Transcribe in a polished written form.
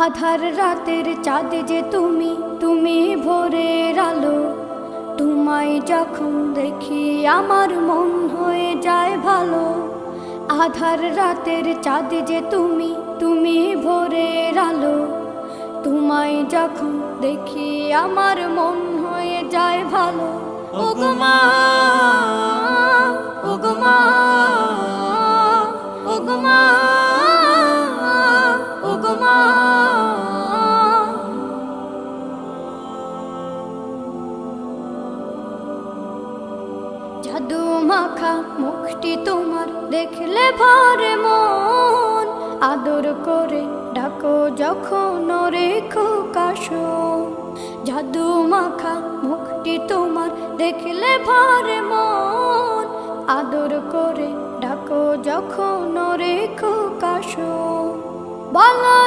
আধার রাতের চাঁদ যে তুমি, তুমি ভোরের আলো। তোমায় যখন দেখি আমার মন হয়ে যায় ভালো। আধার রাতের চাঁদ যে তুমি, তুমি ভোরের আলো। তোমায় যখন দেখি আমার মন হয়ে যায় ভালো। ওগো মা, ওগো মা, ওগো মা, ওগো মা। জাদু মাখা মুখটি তোমার দেখলে ভরে মন। আদর করে ডাকো যখন রেখো কাশো। জাদু মাখা মুখটি তোমার দেখলে ভরে মন। আদর করে ডাকো যখন রেখো কাশো। বলো